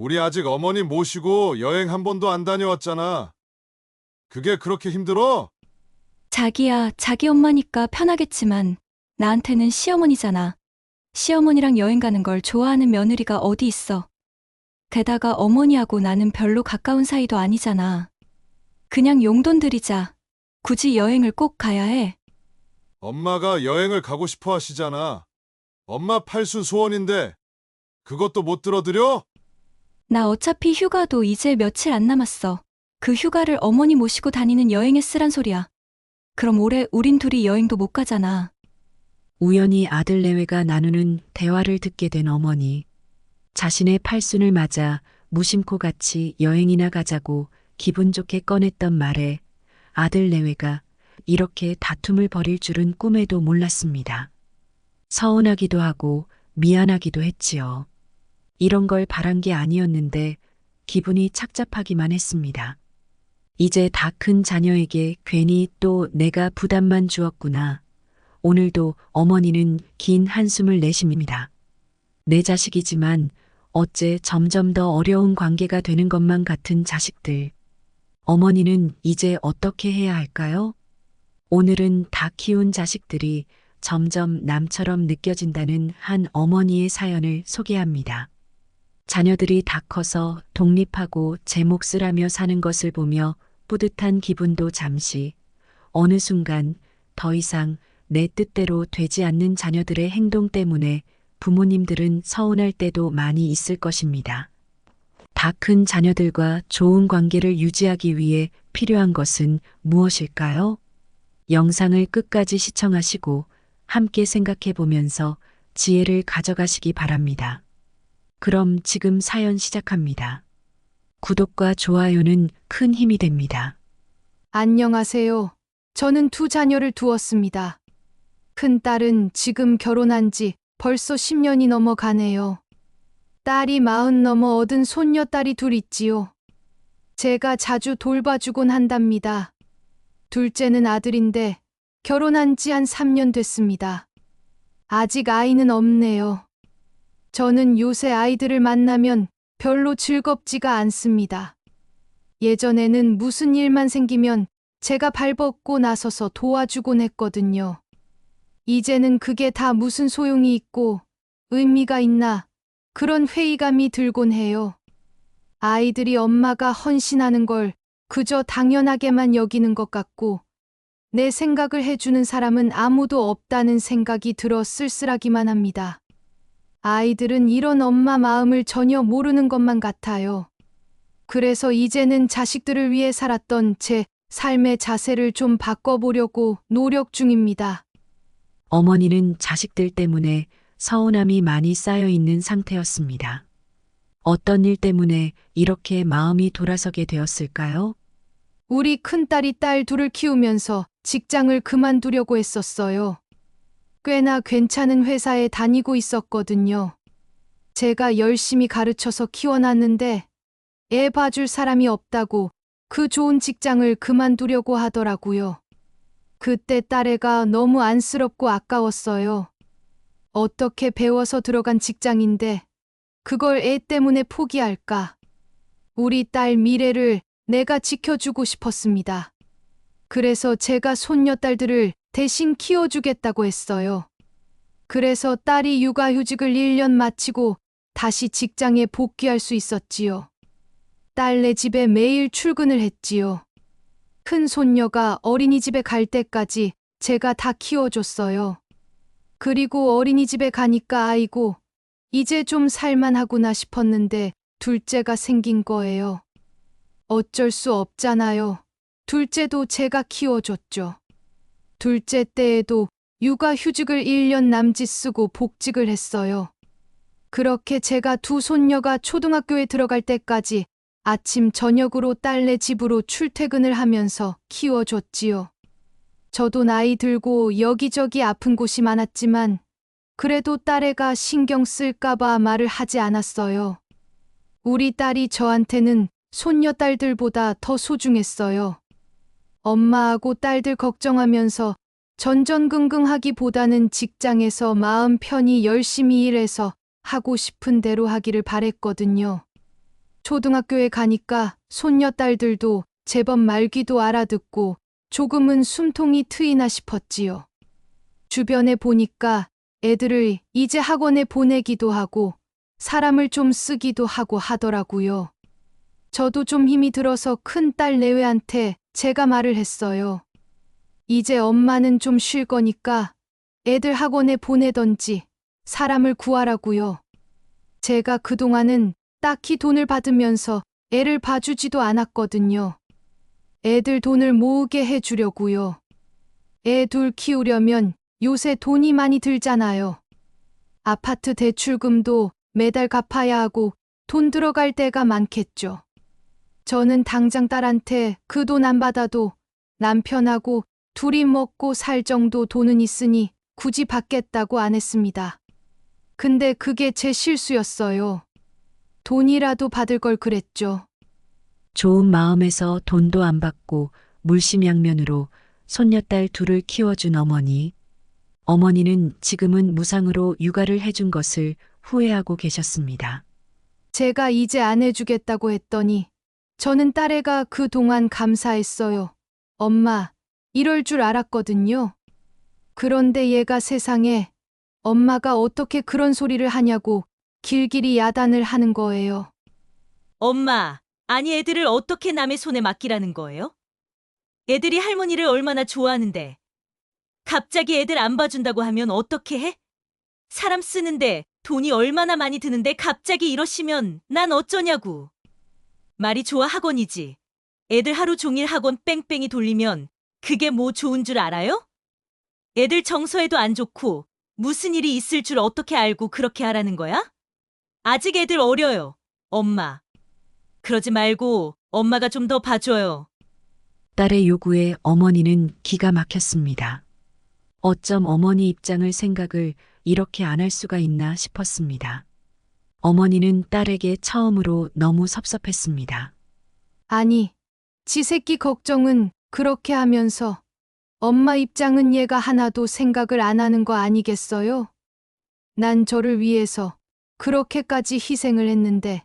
우리 아직 어머니 모시고 여행 한 번도 안 다녀왔잖아. 그게 그렇게 힘들어? 자기야, 자기 엄마니까 편하겠지만 나한테는 시어머니잖아. 시어머니랑 여행 가는 걸 좋아하는 며느리가 어디 있어. 게다가 어머니하고 나는 별로 가까운 사이도 아니잖아. 그냥 용돈 들이자. 굳이 여행을 꼭 가야 해. 엄마가 여행을 가고 싶어 하시잖아. 엄마 팔순 소원인데 그것도 못 들어드려? 나 어차피 휴가도 이제 며칠 안 남았어. 그 휴가를 어머니 모시고 다니는 여행에 쓰란 소리야. 그럼 올해 우린 둘이 여행도 못 가잖아. 우연히 아들 내외가 나누는 대화를 듣게 된 어머니. 자신의 팔순을 맞아 무심코 같이 여행이나 가자고 기분 좋게 꺼냈던 말에 아들 내외가 이렇게 다툼을 벌일 줄은 꿈에도 몰랐습니다. 서운하기도 하고 미안하기도 했지요. 이런 걸 바란 게 아니었는데 기분이 착잡하기만 했습니다. 이제 다 큰 자녀에게 괜히 또 내가 부담만 주었구나. 오늘도 어머니는 긴 한숨을 내쉽니다. 내 자식이지만 어째 점점 더 어려운 관계가 되는 것만 같은 자식들. 어머니는 이제 어떻게 해야 할까요? 오늘은 다 키운 자식들이 점점 남처럼 느껴진다는 한 어머니의 사연을 소개합니다. 자녀들이 다 커서 독립하고 제 몫을 하며 사는 것을 보며 뿌듯한 기분도 잠시, 어느 순간 더 이상 내 뜻대로 되지 않는 자녀들의 행동 때문에 부모님들은 서운할 때도 많이 있을 것입니다. 다 큰 자녀들과 좋은 관계를 유지하기 위해 필요한 것은 무엇일까요? 영상을 끝까지 시청하시고 함께 생각해 보면서 지혜를 가져가시기 바랍니다. 그럼 지금 사연 시작합니다. 구독과 좋아요는 큰 힘이 됩니다. 안녕하세요. 저는 두 자녀를 두었습니다. 큰딸은 지금 결혼한 지 벌써 10년이 넘어가네요. 딸이 40 넘어 얻은 손녀딸이 둘 있지요. 제가 자주 돌봐주곤 한답니다. 둘째는 아들인데 결혼한 지 한 3년 됐습니다. 아직 아이는 없네요. 저는 요새 아이들을 만나면 별로 즐겁지가 않습니다. 예전에는 무슨 일만 생기면 제가 발벗고 나서서 도와주곤 했거든요. 이제는 그게 다 무슨 소용이 있고 의미가 있나 그런 회의감이 들곤 해요. 아이들이 엄마가 헌신하는 걸 그저 당연하게만 여기는 것 같고 내 생각을 해주는 사람은 아무도 없다는 생각이 들어 쓸쓸하기만 합니다. 아이들은 이런 엄마 마음을 전혀 모르는 것만 같아요. 그래서 이제는 자식들을 위해 살았던 제 삶의 자세를 좀 바꿔보려고 노력 중입니다. 어머니는 자식들 때문에 서운함이 많이 쌓여 있는 상태였습니다. 어떤 일 때문에 이렇게 마음이 돌아서게 되었을까요? 우리 큰딸이 딸 둘을 키우면서 직장을 그만두려고 했었어요. 꽤나 괜찮은 회사에 다니고 있었거든요. 제가 열심히 가르쳐서 키워놨는데 애 봐줄 사람이 없다고 그 좋은 직장을 그만두려고 하더라고요. 그때 딸애가 너무 안쓰럽고 아까웠어요. 어떻게 배워서 들어간 직장인데 그걸 애 때문에 포기할까? 우리 딸 미래를 내가 지켜주고 싶었습니다. 그래서 제가 손녀딸들을 대신 키워주겠다고 했어요. 그래서 딸이 육아휴직을 1년 마치고 다시 직장에 복귀할 수 있었지요. 딸네 집에 매일 출근을 했지요. 큰 손녀가 어린이집에 갈 때까지 제가 다 키워줬어요. 그리고 어린이집에 가니까 아이고, 이제 좀 살만하구나 싶었는데 둘째가 생긴 거예요. 어쩔 수 없잖아요. 둘째도 제가 키워줬죠. 둘째 때에도 육아휴직을 1년 남짓 쓰고 복직을 했어요. 그렇게 제가 두 손녀가 초등학교에 들어갈 때까지 아침 저녁으로 딸네 집으로 출퇴근을 하면서 키워줬지요. 저도 나이 들고 여기저기 아픈 곳이 많았지만 그래도 딸애가 신경 쓸까봐 말을 하지 않았어요. 우리 딸이 저한테는 손녀딸들보다 더 소중했어요. 엄마하고 딸들 걱정하면서 전전긍긍하기보다는 직장에서 마음 편히 열심히 일해서 하고 싶은 대로 하기를 바랬거든요. 초등학교에 가니까 손녀딸들도 제법 말귀도 알아듣고 조금은 숨통이 트이나 싶었지요. 주변에 보니까 애들을 이제 학원에 보내기도 하고 사람을 좀 쓰기도 하고 하더라고요. 저도 좀 힘이 들어서 큰딸 내외한테 제가 말을 했어요. 이제 엄마는 좀 쉴 거니까 애들 학원에 보내던지 사람을 구하라고요. 제가 그동안은 딱히 돈을 받으면서 애를 봐주지도 않았거든요. 애들 돈을 모으게 해주려고요. 애 둘 키우려면 요새 돈이 많이 들잖아요. 아파트 대출금도 매달 갚아야 하고 돈 들어갈 때가 많겠죠. 저는 당장 딸한테 그 돈 안 받아도 남편하고 둘이 먹고 살 정도 돈은 있으니 굳이 받겠다고 안 했습니다. 근데 그게 제 실수였어요. 돈이라도 받을 걸 그랬죠. 좋은 마음에서 돈도 안 받고 물심양면으로 손녀딸 둘을 키워준 어머니. 어머니는 지금은 무상으로 육아를 해준 것을 후회하고 계셨습니다. 제가 이제 안 해주겠다고 했더니 저는 딸애가 그동안 감사했어요. 엄마, 이럴 줄 알았거든요. 그런데 얘가 세상에 엄마가 어떻게 그런 소리를 하냐고 길길이 야단을 하는 거예요. 엄마, 아니 애들을 어떻게 남의 손에 맡기라는 거예요? 애들이 할머니를 얼마나 좋아하는데 갑자기 애들 안 봐준다고 하면 어떻게 해? 사람 쓰는데 돈이 얼마나 많이 드는데 갑자기 이러시면 난 어쩌냐고. 말이 좋아 학원이지. 애들 하루 종일 학원 뺑뺑이 돌리면 그게 뭐 좋은 줄 알아요? 애들 정서에도 안 좋고 무슨 일이 있을 줄 어떻게 알고 그렇게 하라는 거야? 아직 애들 어려요, 엄마. 그러지 말고 엄마가 좀 더 봐줘요. 딸의 요구에 어머니는 기가 막혔습니다. 어쩜 어머니 입장을 생각을 이렇게 안 할 수가 있나 싶었습니다. 어머니는 딸에게 처음으로 너무 섭섭했습니다. 아니, 지 새끼 걱정은 그렇게 하면서 엄마 입장은 얘가 하나도 생각을 안 하는 거 아니겠어요? 난 저를 위해서 그렇게까지 희생을 했는데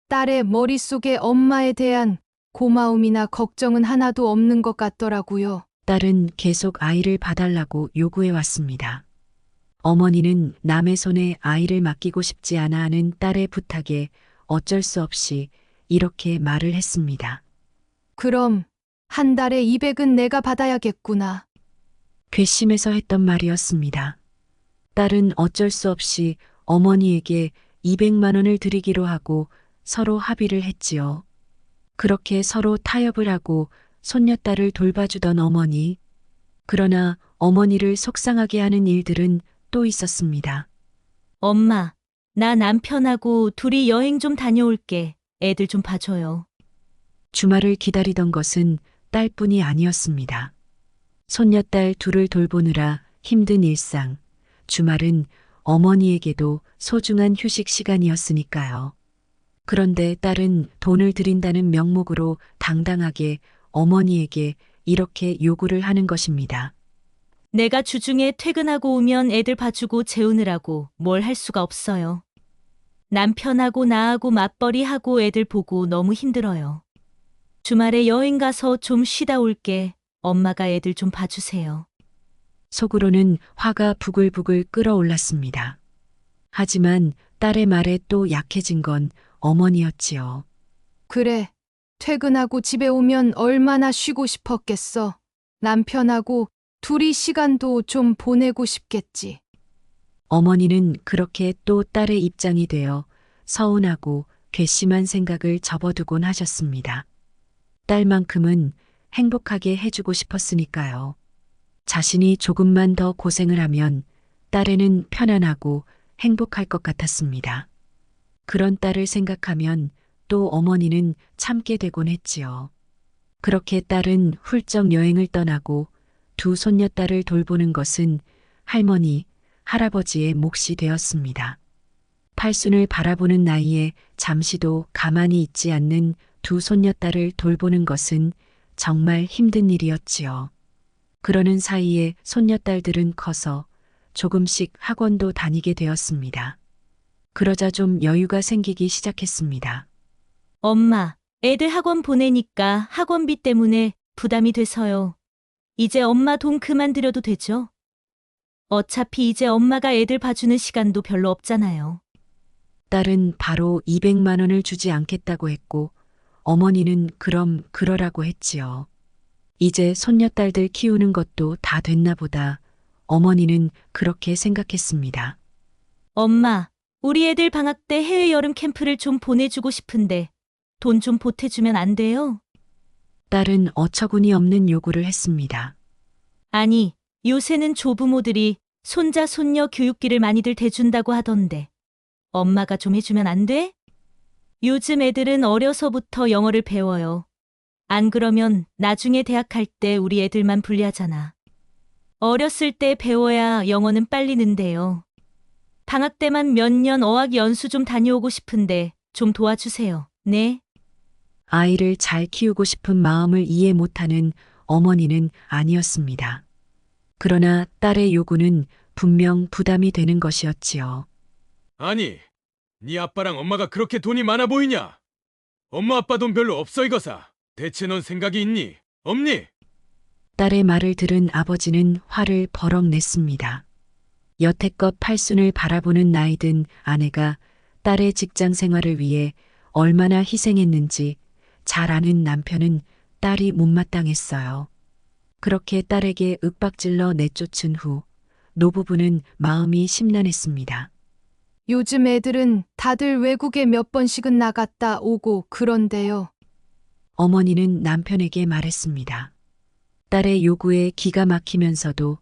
딸의 머릿속에 엄마에 대한 고마움이나 걱정은 하나도 없는 것 같더라고요. 딸은 계속 아이를 봐달라고 요구해 왔습니다. 어머니는 남의 손에 아이를 맡기고 싶지 않아 하는 딸의 부탁에 어쩔 수 없이 이렇게 말을 했습니다. 그럼 한 달에 200은 내가 받아야겠구나. 괘씸해서 했던 말이었습니다. 딸은 어쩔 수 없이 어머니에게 200만 원을 드리기로 하고 서로 합의를 했지요. 그렇게 서로 타협을 하고 손녀딸을 돌봐주던 어머니. 그러나 어머니를 속상하게 하는 일들은 또 있었습니다. 엄마, 나 남편하고 둘이 여행 좀 다녀올게. 애들 좀 봐줘요. 주말을 기다리던 것은 딸뿐이 아니었습니다. 손녀딸 둘을 돌보느라 힘든 일상, 주말은 어머니에게도 소중한 휴식 시간이었으니까요. 그런데 딸은 돈을 드린다는 명목으로 당당하게 어머니에게 이렇게 요구를 하는 것입니다. 내가 주중에 퇴근하고 오면 애들 봐주고 재우느라고 뭘 할 수가 없어요. 남편하고 나하고 맞벌이하고 애들 보고 너무 힘들어요. 주말에 여행 가서 좀 쉬다 올게. 엄마가 애들 좀 봐주세요. 속으로는 화가 부글부글 끓어올랐습니다. 하지만 딸의 말에 또 약해진 건 어머니였지요. 그래, 퇴근하고 집에 오면 얼마나 쉬고 싶었겠어. 남편하고 둘이 시간도 좀 보내고 싶겠지. 어머니는 그렇게 또 딸의 입장이 되어 서운하고 괘씸한 생각을 접어두곤 하셨습니다. 딸만큼은 행복하게 해주고 싶었으니까요. 자신이 조금만 더 고생을 하면 딸에는 편안하고 행복할 것 같았습니다. 그런 딸을 생각하면 또 어머니는 참게 되곤 했지요. 그렇게 딸은 훌쩍 여행을 떠나고 두 손녀딸을 돌보는 것은 할머니, 할아버지의 몫이 되었습니다. 팔순을 바라보는 나이에 잠시도 가만히 있지 않는 두 손녀딸을 돌보는 것은 정말 힘든 일이었지요. 그러는 사이에 손녀딸들은 커서 조금씩 학원도 다니게 되었습니다. 그러자 좀 여유가 생기기 시작했습니다. 엄마, 애들 학원 보내니까 학원비 때문에 부담이 돼서요. 이제 엄마 돈 그만 들여도 되죠? 어차피 이제 엄마가 애들 봐주는 시간도 별로 없잖아요. 딸은 바로 200만 원을 주지 않겠다고 했고 어머니는 그럼 그러라고 했지요. 이제 손녀딸들 키우는 것도 다 됐나 보다. 어머니는 그렇게 생각했습니다. 엄마, 우리 애들 방학 때 해외 여름 캠프를 좀 보내주고 싶은데 돈 좀 보태주면 안 돼요? 딸은 어처구니 없는 요구를 했습니다. 아니, 요새는 조부모들이 손자, 손녀 교육비를 많이들 대준다고 하던데 엄마가 좀 해주면 안 돼? 요즘 애들은 어려서부터 영어를 배워요. 안 그러면 나중에 대학 갈 때 우리 애들만 불리하잖아. 어렸을 때 배워야 영어는 빨리 는데요. 방학 때만 몇 년 어학 연수 좀 다녀오고 싶은데 좀 도와주세요. 네? 아이를 잘 키우고 싶은 마음을 이해 못하는 어머니는 아니었습니다. 그러나 딸의 요구는 분명 부담이 되는 것이었지요. 아니, 네 아빠랑 엄마가 그렇게 돈이 많아 보이냐? 엄마 아빠 돈 별로 없어 이거사. 대체 넌 생각이 있니? 없니? 딸의 말을 들은 아버지는 화를 버럭 냈습니다. 여태껏 팔순을 바라보는 나이 든 아내가 딸의 직장 생활을 위해 얼마나 희생했는지 잘 아는 남편은 딸이 못마땅했어요. 그렇게 딸에게 윽박질러 내쫓은 후 노부부는 마음이 심란했습니다. 요즘 애들은 다들 외국에 몇 번씩은 나갔다 오고 그런데요. 어머니는 남편에게 말했습니다. 딸의 요구에 기가 막히면서도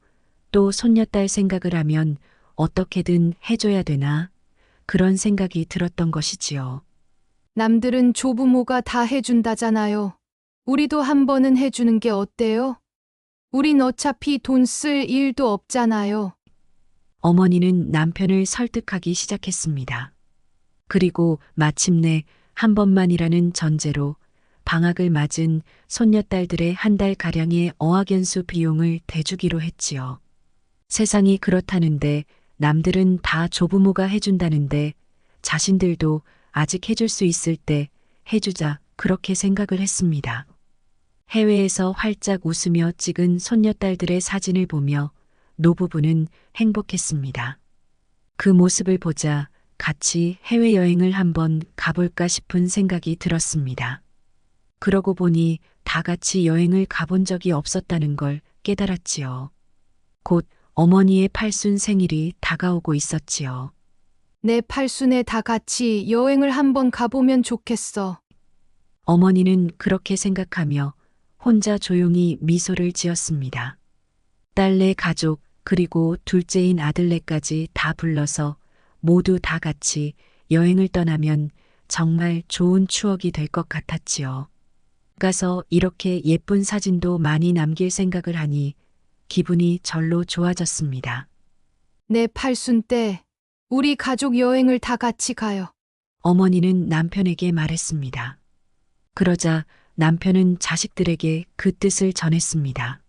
또 손녀딸 생각을 하면 어떻게든 해줘야 되나 그런 생각이 들었던 것이지요. 남들은 조부모가 다 해준다잖아요. 우리도 한 번은 해주는 게 어때요? 우린 어차피 돈 쓸 일도 없잖아요. 어머니는 남편을 설득하기 시작했습니다. 그리고 마침내 한 번만이라는 전제로 방학을 맞은 손녀딸들의 한 달 가량의 어학연수 비용을 대주기로 했지요. 세상이 그렇다는데 남들은 다 조부모가 해준다는데 자신들도 아직 해줄 수 있을 때 해주자 그렇게 생각을 했습니다. 해외에서 활짝 웃으며 찍은 손녀딸들의 사진을 보며 노부부는 행복했습니다. 그 모습을 보자 같이 해외여행을 한번 가볼까 싶은 생각이 들었습니다. 그러고 보니 다 같이 여행을 가본 적이 없었다는 걸 깨달았지요. 곧 어머니의 팔순 생일이 다가오고 있었지요. 내 팔순에 다 같이 여행을 한번 가보면 좋겠어. 어머니는 그렇게 생각하며 혼자 조용히 미소를 지었습니다. 딸네 가족 그리고 둘째인 아들네까지 다 불러서 모두 다 같이 여행을 떠나면 정말 좋은 추억이 될 것 같았지요. 가서 이렇게 예쁜 사진도 많이 남길 생각을 하니 기분이 절로 좋아졌습니다. 내 팔순 때 우리 가족 여행을 다 같이 가요. 어머니는 남편에게 말했습니다. 그러자 남편은 자식들에게 그 뜻을 전했습니다.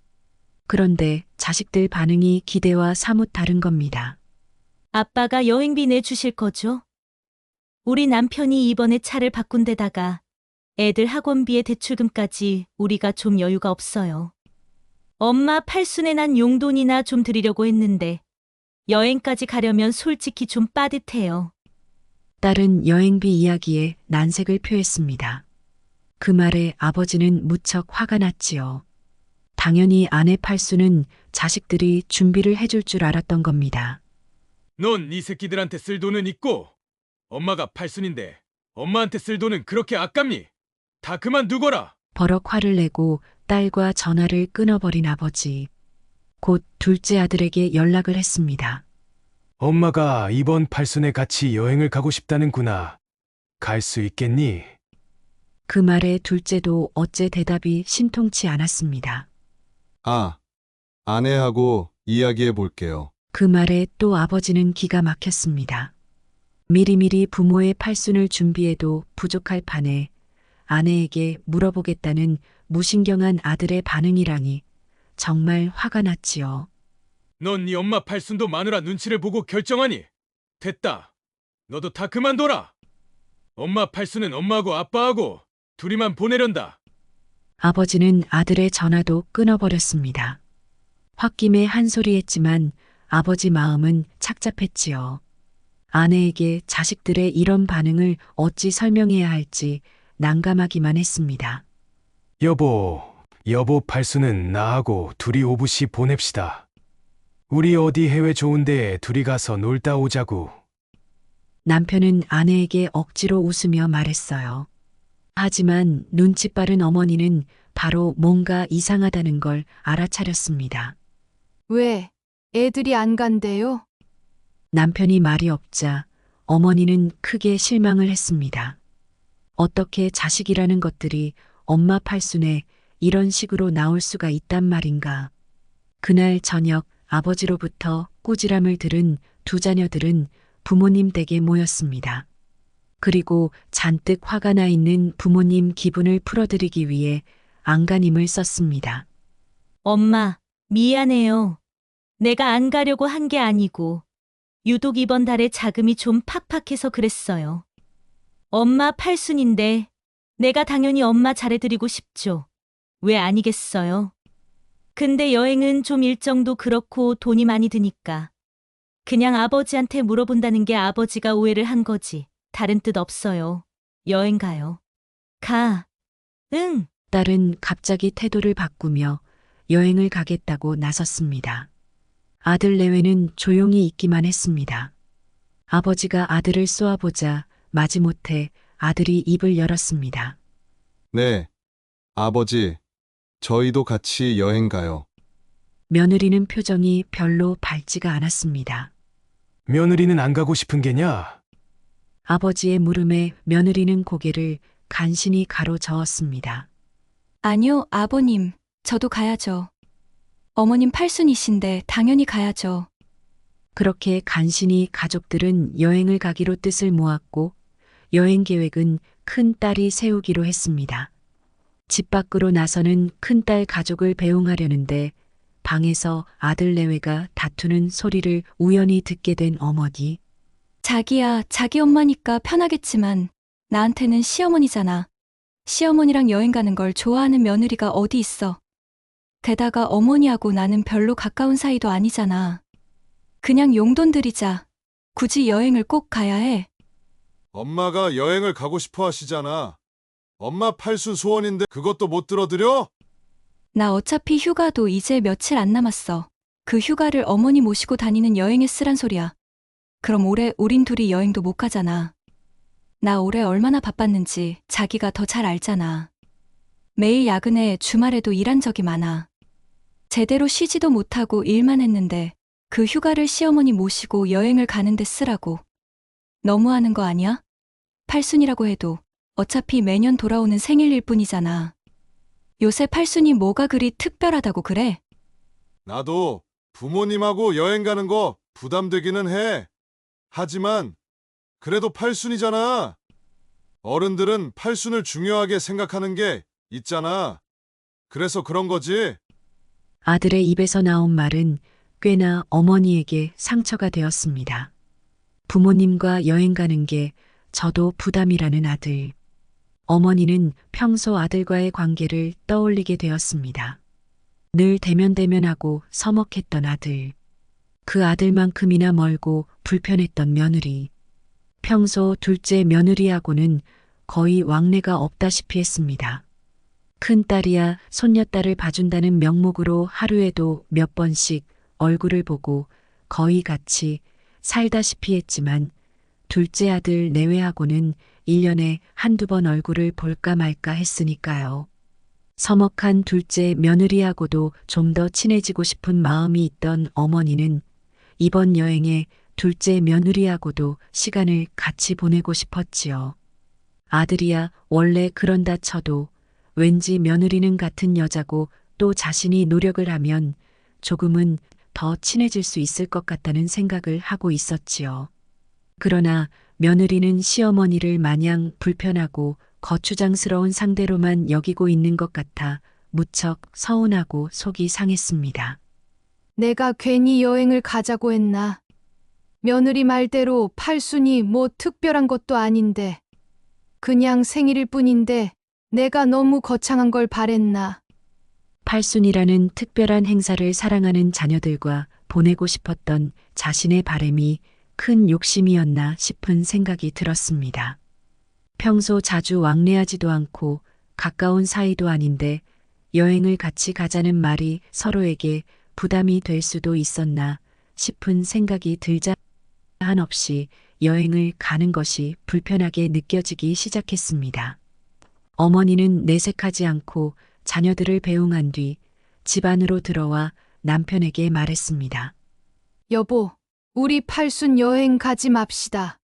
그런데 자식들 반응이 기대와 사뭇 다른 겁니다. 아빠가 여행비 내주실 거죠? 우리 남편이 이번에 차를 바꾼 데다가 애들 학원비에 대출금까지 우리가 좀 여유가 없어요. 엄마 팔순에 난 용돈이나 좀 드리려고 했는데 여행까지 가려면 솔직히 좀 빠듯해요. 딸은 여행비 이야기에 난색을 표했습니다. 그 말에 아버지는 무척 화가 났지요. 당연히 아내 팔순은 자식들이 준비를 해줄 줄 알았던 겁니다. 넌 이 새끼들한테 쓸 돈은 있고 엄마가 팔순인데 엄마한테 쓸 돈은 그렇게 아깝니? 다 그만두거라. 버럭 화를 내고 딸과 전화를 끊어버린 아버지. 곧 둘째 아들에게 연락을 했습니다. 엄마가 이번 팔순에 같이 여행을 가고 싶다는구나. 갈 수 있겠니? 그 말에 둘째도 어째 대답이 신통치 않았습니다. 아, 아내하고 이야기해 볼게요. 그 말에 또 아버지는 기가 막혔습니다. 미리미리 부모의 팔순을 준비해도 부족할 판에 아내에게 물어보겠다는 무신경한 아들의 반응이라니 정말 화가 났지요. 넌 네 엄마 팔순도 마누라 눈치를 보고 결정하니? 됐다. 너도 다 그만둬라. 엄마 팔순은 엄마하고 아빠하고 둘이만 보내련다. 아버지는 아들의 전화도 끊어버렸습니다. 홧김에 한 소리 했지만 아버지 마음은 착잡했지요. 아내에게 자식들의 이런 반응을 어찌 설명해야 할지 난감하기만 했습니다. 여보 팔순은 나하고 둘이 오붓이 보냅시다. 우리 어디 해외 좋은 데에 둘이 가서 놀다 오자구. 남편은 아내에게 억지로 웃으며 말했어요. 하지만 눈치 빠른 어머니는 바로 뭔가 이상하다는 걸 알아차렸습니다. 왜? 애들이 안 간대요? 남편이 말이 없자 어머니는 크게 실망을 했습니다. 어떻게 자식이라는 것들이 엄마 팔순에 이런 식으로 나올 수가 있단 말인가. 그날 저녁 아버지로부터 꾸지람을 들은 두 자녀들은 부모님 댁에 모였습니다. 그리고 잔뜩 화가 나 있는 부모님 기분을 풀어드리기 위해 안간힘을 썼습니다. 엄마, 미안해요. 내가 안 가려고 한 게 아니고 유독 이번 달에 자금이 좀 팍팍해서 그랬어요. 엄마 팔순인데 내가 당연히 엄마 잘해드리고 싶죠. 왜 아니겠어요? 근데 여행은 좀 일정도 그렇고 돈이 많이 드니까 그냥 아버지한테 물어본다는 게 아버지가 오해를 한 거지. 다른 뜻 없어요. 여행 가요. 가. 응. 딸은 갑자기 태도를 바꾸며 여행을 가겠다고 나섰습니다. 아들 내외는 조용히 있기만 했습니다. 아버지가 아들을 쏘아보자 마지못해 아들이 입을 열었습니다. 네, 아버지, 저희도 같이 여행 가요. 며느리는 표정이 별로 밝지가 않았습니다. 며느리는 안 가고 싶은 게냐? 아버지의 물음에 며느리는 고개를 간신히 가로저었습니다. 아니요, 아버님. 저도 가야죠. 어머님 팔순이신데 당연히 가야죠. 그렇게 간신히 가족들은 여행을 가기로 뜻을 모았고 여행 계획은 큰딸이 세우기로 했습니다. 집 밖으로 나서는 큰딸 가족을 배웅하려는데 방에서 아들 내외가 다투는 소리를 우연히 듣게 된 어머니. 자기야, 자기 엄마니까 편하겠지만 나한테는 시어머니잖아. 시어머니랑 여행 가는 걸 좋아하는 며느리가 어디 있어. 게다가 어머니하고 나는 별로 가까운 사이도 아니잖아. 그냥 용돈 들이자. 굳이 여행을 꼭 가야 해. 엄마가 여행을 가고 싶어 하시잖아. 엄마 팔순 소원인데 그것도 못 들어드려? 나 어차피 휴가도 이제 며칠 안 남았어. 그 휴가를 어머니 모시고 다니는 여행에 쓰란 소리야. 그럼 올해 우린 둘이 여행도 못 가잖아. 나 올해 얼마나 바빴는지 자기가 더 잘 알잖아. 매일 야근에 주말에도 일한 적이 많아. 제대로 쉬지도 못하고 일만 했는데 그 휴가를 시어머니 모시고 여행을 가는데 쓰라고. 너무하는 거 아니야? 팔순이라고 해도 어차피 매년 돌아오는 생일일 뿐이잖아. 요새 팔순이 뭐가 그리 특별하다고 그래? 나도 부모님하고 여행 가는 거 부담되기는 해. 하지만 그래도 팔순이잖아. 어른들은 팔순을 중요하게 생각하는 게 있잖아. 그래서 그런 거지. 아들의 입에서 나온 말은 꽤나 어머니에게 상처가 되었습니다. 부모님과 여행 가는 게 저도 부담이라는 아들. 어머니는 평소 아들과의 관계를 떠올리게 되었습니다. 늘 대면대면하고 서먹했던 아들. 그 아들만큼이나 멀고 불편했던 며느리. 평소 둘째 며느리하고는 거의 왕래가 없다시피 했습니다. 큰딸이야 손녀딸을 봐준다는 명목으로 하루에도 몇 번씩 얼굴을 보고 거의 같이 살다시피 했지만 둘째 아들 내외하고는 1년에 한두 번 얼굴을 볼까 말까 했으니까요. 서먹한 둘째 며느리하고도 좀 더 친해지고 싶은 마음이 있던 어머니는 이번 여행에 둘째 며느리하고도 시간을 같이 보내고 싶었지요. 아들이야 원래 그런다 쳐도 왠지 며느리는 같은 여자고 또 자신이 노력을 하면 조금은 더 친해질 수 있을 것 같다는 생각을 하고 있었지요. 그러나 며느리는 시어머니를 마냥 불편하고 거추장스러운 상대로만 여기고 있는 것 같아 무척 서운하고 속이 상했습니다. 내가 괜히 여행을 가자고 했나? 며느리 말대로 팔순이 뭐 특별한 것도 아닌데 그냥 생일일 뿐인데 내가 너무 거창한 걸 바랬나. 팔순이라는 특별한 행사를 사랑하는 자녀들과 보내고 싶었던 자신의 바램이 큰 욕심이었나 싶은 생각이 들었습니다. 평소 자주 왕래하지도 않고 가까운 사이도 아닌데 여행을 같이 가자는 말이 서로에게 부담이 될 수도 있었나 싶은 생각이 들자 한없이 여행을 가는 것이 불편하게 느껴지기 시작했습니다. 어머니는 내색하지 않고 자녀들을 배웅한 뒤 집 안으로 들어와 남편에게 말했습니다. 여보, 우리 팔순 여행 가지 맙시다.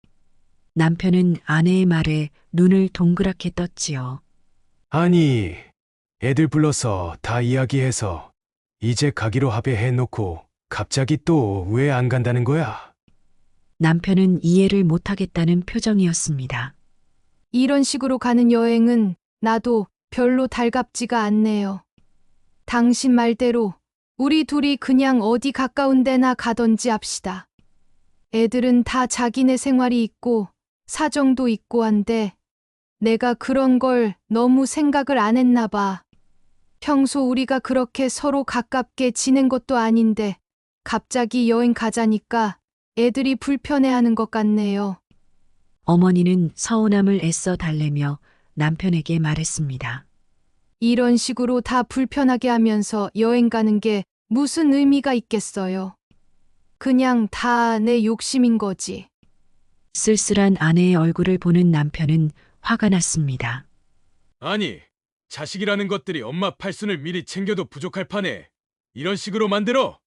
남편은 아내의 말에 눈을 동그랗게 떴지요. 아니, 애들 불러서 다 이야기해서 이제 가기로 합의해놓고 갑자기 또 왜 안 간다는 거야? 남편은 이해를 못하겠다는 표정이었습니다. 이런 식으로 가는 여행은 나도 별로 달갑지가 않네요. 당신 말대로 우리 둘이 그냥 어디 가까운 데나 가던지 합시다. 애들은 다 자기네 생활이 있고 사정도 있고 한데 내가 그런 걸 너무 생각을 안 했나 봐. 평소 우리가 그렇게 서로 가깝게 지낸 것도 아닌데 갑자기 여행 가자니까 애들이 불편해하는 것 같네요. 어머니는 서운함을 애써 달래며 남편에게 말했습니다. 이런 식으로 다 불편하게 하면서 여행 가는 게 무슨 의미가 있겠어요. 그냥 다 내 욕심인 거지. 쓸쓸한 아내의 얼굴을 보는 남편은 화가 났습니다. 아니, 자식이라는 것들이 엄마 팔순을 미리 챙겨도 부족할 판에 이런 식으로 만들어?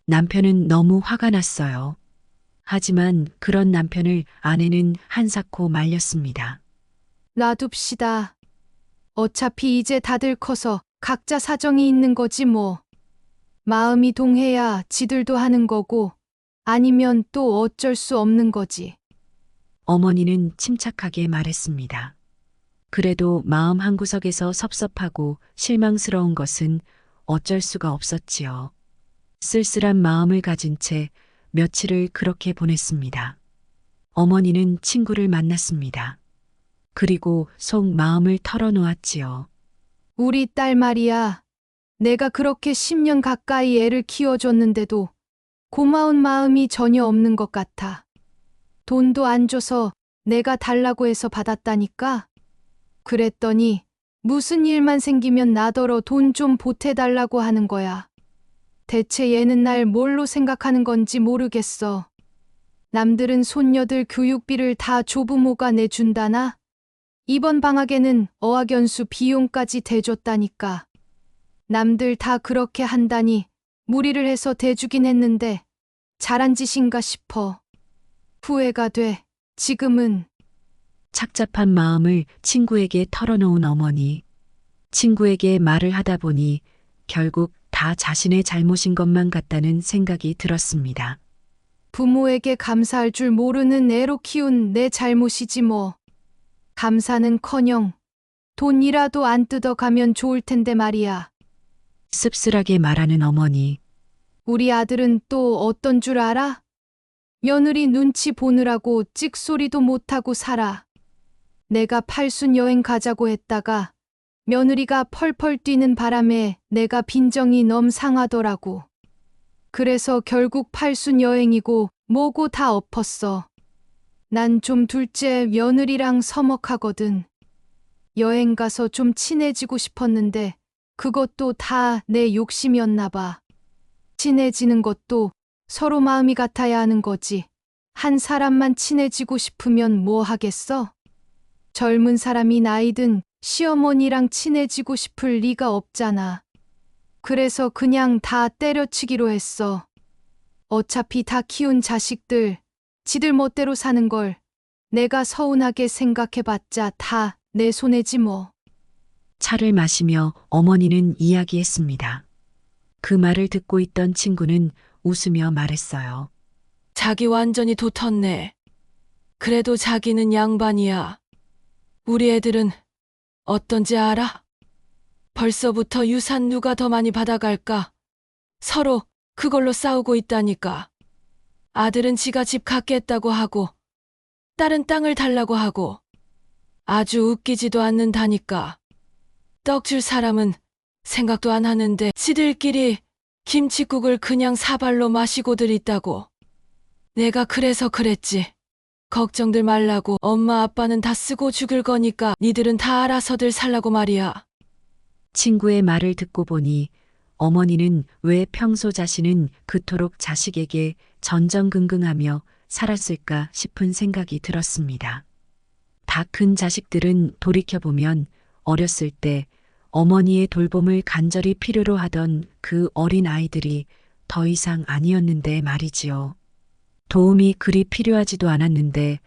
남편은 너무 화가 났어요. 하지만 그런 남편을 아내는 한사코 말렸습니다. 놔둡시다. 어차피 이제 다들 커서 각자 사정이 있는 거지 뭐. 마음이 동해야 지들도 하는 거고 아니면 또 어쩔 수 없는 거지. 어머니는 침착하게 말했습니다. 그래도 마음 한구석에서 섭섭하고 실망스러운 것은 어쩔 수가 없었지요. 쓸쓸한 마음을 가진 채 며칠을 그렇게 보냈습니다. 어머니는 친구를 만났습니다. 그리고 속 마음을 털어놓았지요. 우리 딸 말이야. 내가 그렇게 10년 가까이 애를 키워줬는데도 고마운 마음이 전혀 없는 것 같아. 돈도 안 줘서 내가 달라고 해서 받았다니까? 그랬더니 무슨 일만 생기면 나더러 돈 좀 보태달라고 하는 거야. 대체 얘는 날 뭘로 생각하는 건지 모르겠어. 남들은 손녀들 교육비를 다 조부모가 내준다나? 이번 방학에는 어학연수 비용까지 대줬다니까. 남들 다 그렇게 한다니 무리를 해서 대주긴 했는데 잘한 짓인가 싶어. 후회가 돼. 지금은. 착잡한 마음을 친구에게 털어놓은 어머니. 친구에게 말을 하다 보니 결국 다 자신의 잘못인 것만 같다는 생각이 들었습니다. 부모에게 감사할 줄 모르는 애로 키운 내 잘못이지 뭐. 감사는커녕 돈이라도 안 뜯어가면 좋을 텐데 말이야. 씁쓸하게 말하는 어머니. 우리 아들은 또 어떤 줄 알아? 며느리 눈치 보느라고 찍소리도 못하고 살아. 내가 팔순 여행 가자고 했다가 며느리가 펄펄 뛰는 바람에 내가 빈정이 너무 상하더라고. 그래서 결국 팔순 여행이고 뭐고 다 엎었어. 난 좀 둘째 며느리랑 서먹하거든. 여행 가서 좀 친해지고 싶었는데 그것도 다 내 욕심이었나 봐. 친해지는 것도 서로 마음이 같아야 하는 거지. 한 사람만 친해지고 싶으면 뭐 하겠어? 젊은 사람이 나이든 시어머니랑 친해지고 싶을 리가 없잖아. 그래서 그냥 다 때려치기로 했어. 어차피 다 키운 자식들, 지들 멋대로 사는 걸 내가 서운하게 생각해봤자 다 내 손해지 뭐. 차를 마시며 어머니는 이야기했습니다. 그 말을 듣고 있던 친구는 웃으며 말했어요. 자기 완전히 도텄네. 그래도 자기는 양반이야. 우리 애들은 어떤지 알아? 벌써부터 유산 누가 더 많이 받아갈까? 서로 그걸로 싸우고 있다니까. 아들은 지가 집 갖겠다고 하고, 딸은 땅을 달라고 하고, 아주 웃기지도 않는다니까. 떡 줄 사람은 생각도 안 하는데 지들끼리 김칫국을 그냥 사발로 마시고들 있다고. 내가 그래서 그랬지. 걱정들 말라고. 엄마 아빠는 다 쓰고 죽을 거니까 니들은 다 알아서들 살라고 말이야. 친구의 말을 듣고 보니 어머니는 왜 평소 자신은 그토록 자식에게 전전긍긍하며 살았을까 싶은 생각이 들었습니다. 다 큰 자식들은 돌이켜보면 어렸을 때 어머니의 돌봄을 간절히 필요로 하던 그 어린 아이들이 더 이상 아니었는데 말이지요. 도움이 그리 필요하지도 않았는데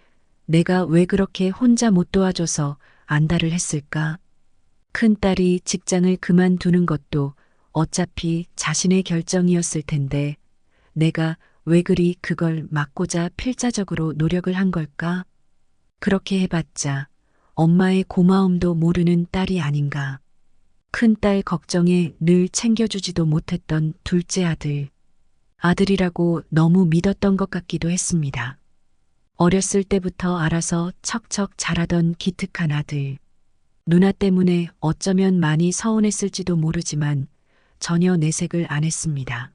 내가 왜 그렇게 혼자 못 도와줘서 안달을 했을까? 큰딸이 직장을 그만두는 것도 어차피 자신의 결정이었을 텐데 내가 왜 그리 그걸 막고자 필사적으로 노력을 한 걸까? 그렇게 해봤자 엄마의 고마움도 모르는 딸이 아닌가. 큰딸 걱정에 늘 챙겨주지도 못했던 둘째 아들. 아들이라고 너무 믿었던 것 같기도 했습니다. 어렸을 때부터 알아서 척척 자라던 기특한 아들. 누나 때문에 어쩌면 많이 서운했을지도 모르지만 전혀 내색을 안 했습니다.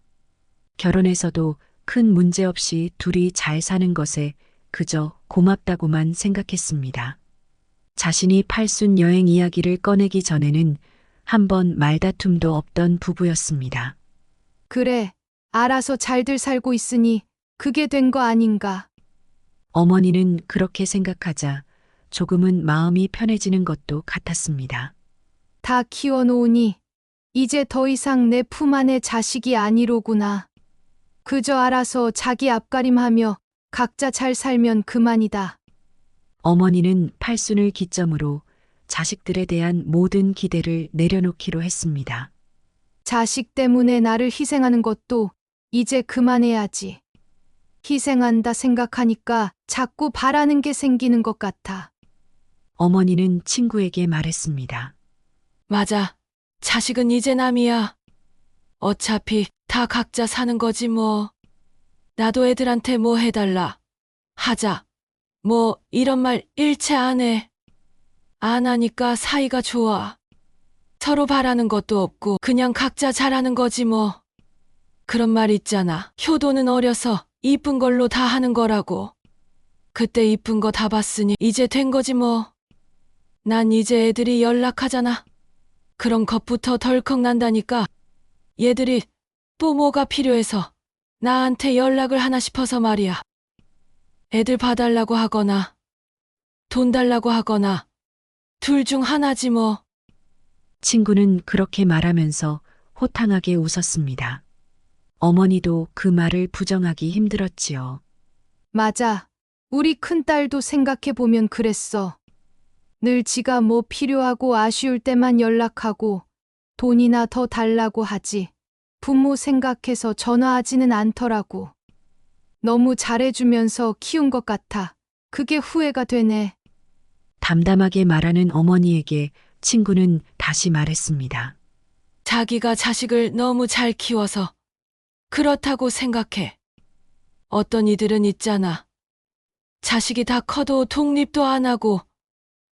결혼해서도 큰 문제 없이 둘이 잘 사는 것에 그저 고맙다고만 생각했습니다. 자신이 팔순 여행 이야기를 꺼내기 전에는 한 번 말다툼도 없던 부부였습니다. 그래, 알아서 잘들 살고 있으니 그게 된 거 아닌가. 어머니는 그렇게 생각하자 조금은 마음이 편해지는 것도 같았습니다. 다 키워놓으니 이제 더 이상 내 품 안의 자식이 아니로구나. 그저 알아서 자기 앞가림하며 각자 잘 살면 그만이다. 어머니는 팔순을 기점으로 자식들에 대한 모든 기대를 내려놓기로 했습니다. 자식 때문에 나를 희생하는 것도 이제 그만해야지. 희생한다 생각하니까 자꾸 바라는 게 생기는 것 같아. 어머니는 친구에게 말했습니다. 맞아. 자식은 이제 남이야. 어차피 다 각자 사는 거지 뭐. 나도 애들한테 뭐 해달라. 하자. 뭐 이런 말 일체 안 해. 안 하니까 사이가 좋아. 서로 바라는 것도 없고 그냥 각자 잘하는 거지 뭐. 그런 말 있잖아. 효도는 어려서 이쁜 걸로 다 하는 거라고. 그때 이쁜 거 다 봤으니 이제 된 거지 뭐. 난 이제 애들이 연락하잖아. 그런 것부터 덜컥 난다니까. 얘들이 또 뭐가 필요해서 나한테 연락을 하나 싶어서 말이야. 애들 봐달라고 하거나 돈 달라고 하거나 둘 중 하나지 뭐. 친구는 그렇게 말하면서 호탕하게 웃었습니다. 어머니도 그 말을 부정하기 힘들었지요. 맞아. 우리 큰딸도 생각해보면 그랬어. 늘 지가 뭐 필요하고 아쉬울 때만 연락하고 돈이나 더 달라고 하지. 부모 생각해서 전화하지는 않더라고. 너무 잘해주면서 키운 것 같아. 그게 후회가 되네. 담담하게 말하는 어머니에게 친구는 다시 말했습니다. 자기가 자식을 너무 잘 키워서 그렇다고 생각해. 어떤 이들은 있잖아. 자식이 다 커도 독립도 안 하고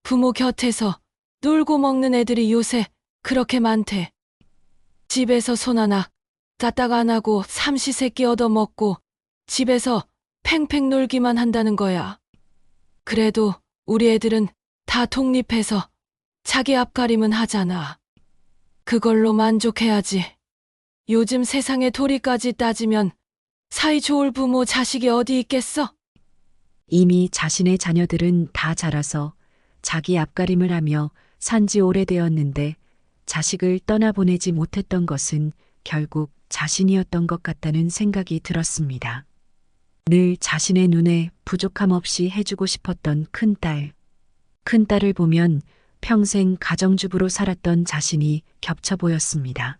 부모 곁에서 놀고 먹는 애들이 요새 그렇게 많대. 집에서 손 하나 까딱 안 하고 삼시세끼 얻어먹고 집에서 팽팽 놀기만 한다는 거야. 그래도 우리 애들은 다 독립해서 자기 앞가림은 하잖아. 그걸로 만족해야지. 요즘 세상의 도리까지 따지면 사이 좋을 부모 자식이 어디 있겠어? 이미 자신의 자녀들은 다 자라서 자기 앞가림을 하며 산지 오래되었는데 자식을 떠나보내지 못했던 것은 결국 자신이었던 것 같다는 생각이 들었습니다. 늘 자신의 눈에 부족함 없이 해주고 싶었던 큰딸. 큰딸을 보면 평생 가정주부로 살았던 자신이 겹쳐 보였습니다.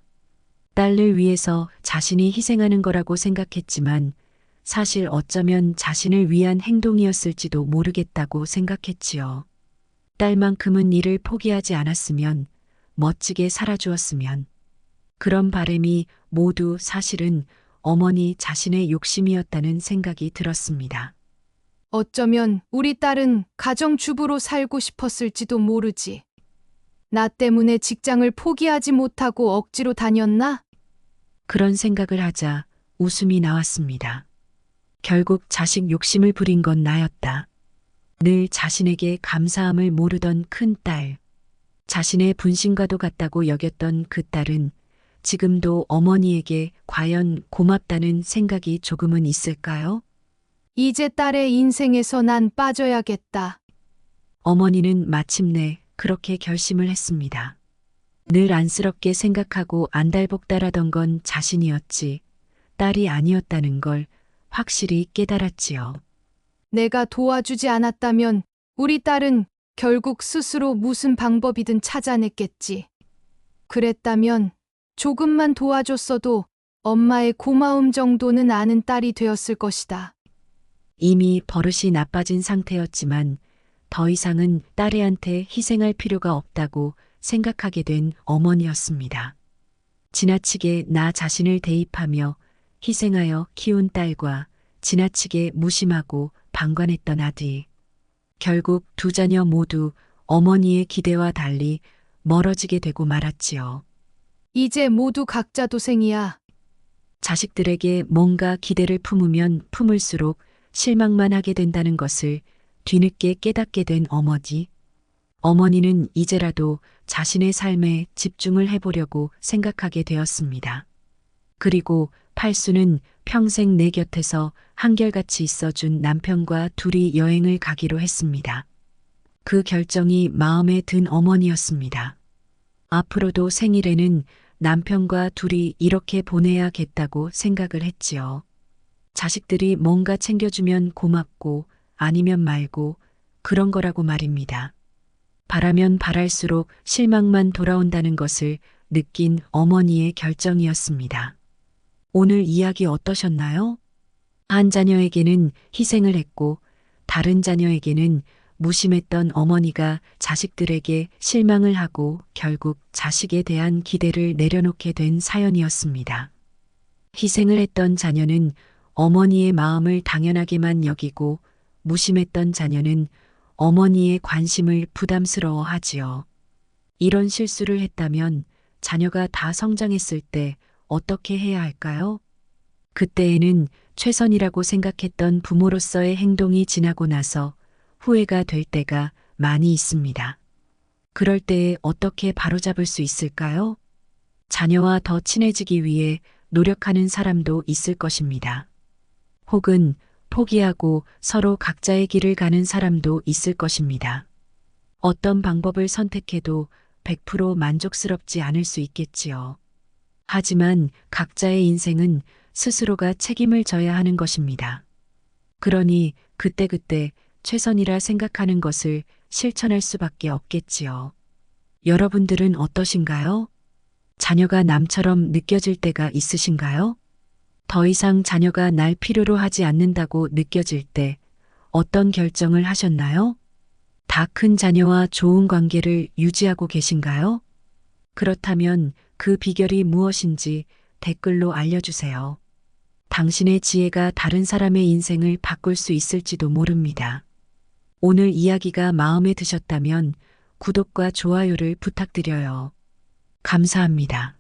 딸을 위해서 자신이 희생하는 거라고 생각했지만 사실 어쩌면 자신을 위한 행동이었을지도 모르겠다고 생각했지요. 딸만큼은 일을 포기하지 않았으면, 멋지게 살아주었으면. 그런 바람이 모두 사실은 어머니 자신의 욕심이었다는 생각이 들었습니다. 어쩌면 우리 딸은 가정주부로 살고 싶었을지도 모르지. 나 때문에 직장을 포기하지 못하고 억지로 다녔나? 그런 생각을 하자 웃음이 나왔습니다. 결국 자식 욕심을 부린 건 나였다. 늘 자신에게 감사함을 모르던 큰 딸. 자신의 분신과도 같다고 여겼던 그 딸은 지금도 어머니에게 과연 고맙다는 생각이 조금은 있을까요? 이제 딸의 인생에서 난 빠져야겠다. 어머니는 마침내 그렇게 결심을 했습니다. 늘 안쓰럽게 생각하고 안달복달하던 건 자신이었지 딸이 아니었다는 걸 확실히 깨달았지요. 내가 도와주지 않았다면 우리 딸은 결국 스스로 무슨 방법이든 찾아냈겠지. 그랬다면 조금만 도와줬어도 엄마의 고마움 정도는 아는 딸이 되었을 것이다. 이미 버릇이 나빠진 상태였지만 더 이상은 딸애한테 희생할 필요가 없다고 생각하게 된 어머니였습니다. 지나치게 나 자신을 대입하며 희생하여 키운 딸과 지나치게 무심하고 방관했던 아들. 결국 두 자녀 모두 어머니의 기대와 달리 멀어지게 되고 말았지요. 이제 모두 각자 도생이야. 자식들에게 뭔가 기대를 품으면 품을수록 실망만 하게 된다는 것을 뒤늦게 깨닫게 된 어머니. 어머니는 이제라도 자신의 삶에 집중을 해보려고 생각하게 되었습니다. 그리고 팔수는 평생 내 곁에서 한결같이 있어준 남편과 둘이 여행을 가기로 했습니다. 그 결정이 마음에 든 어머니였습니다. 앞으로도 생일에는 남편과 둘이 이렇게 보내야겠다고 생각을 했지요. 자식들이 뭔가 챙겨주면 고맙고 아니면 말고 그런 거라고 말입니다. 바라면 바랄수록 실망만 돌아온다는 것을 느낀 어머니의 결정이었습니다. 오늘 이야기 어떠셨나요? 한 자녀에게는 희생을 했고 다른 자녀에게는 무심했던 어머니가 자식들에게 실망을 하고 결국 자식에 대한 기대를 내려놓게 된 사연이었습니다. 희생을 했던 자녀는 어머니의 마음을 당연하게만 여기고 무심했던 자녀는 어머니의 관심을 부담스러워하지요. 이런 실수를 했다면 자녀가 다 성장했을 때 어떻게 해야 할까요? 그때에는 최선이라고 생각했던 부모로서의 행동이 지나고 나서 후회가 될 때가 많이 있습니다. 그럴 때에 어떻게 바로잡을 수 있을까요? 자녀와 더 친해지기 위해 노력하는 사람도 있을 것입니다. 혹은 포기하고 서로 각자의 길을 가는 사람도 있을 것입니다. 어떤 방법을 선택해도 100% 만족스럽지 않을 수 있겠지요. 하지만 각자의 인생은 스스로가 책임을 져야 하는 것입니다. 그러니 그때그때 최선이라 생각하는 것을 실천할 수밖에 없겠지요. 여러분들은 어떠신가요? 자녀가 남처럼 느껴질 때가 있으신가요? 더 이상 자녀가 날 필요로 하지 않는다고 느껴질 때 어떤 결정을 하셨나요? 다 큰 자녀와 좋은 관계를 유지하고 계신가요? 그렇다면 그 비결이 무엇인지 댓글로 알려주세요. 당신의 지혜가 다른 사람의 인생을 바꿀 수 있을지도 모릅니다. 오늘 이야기가 마음에 드셨다면 구독과 좋아요를 부탁드려요. 감사합니다.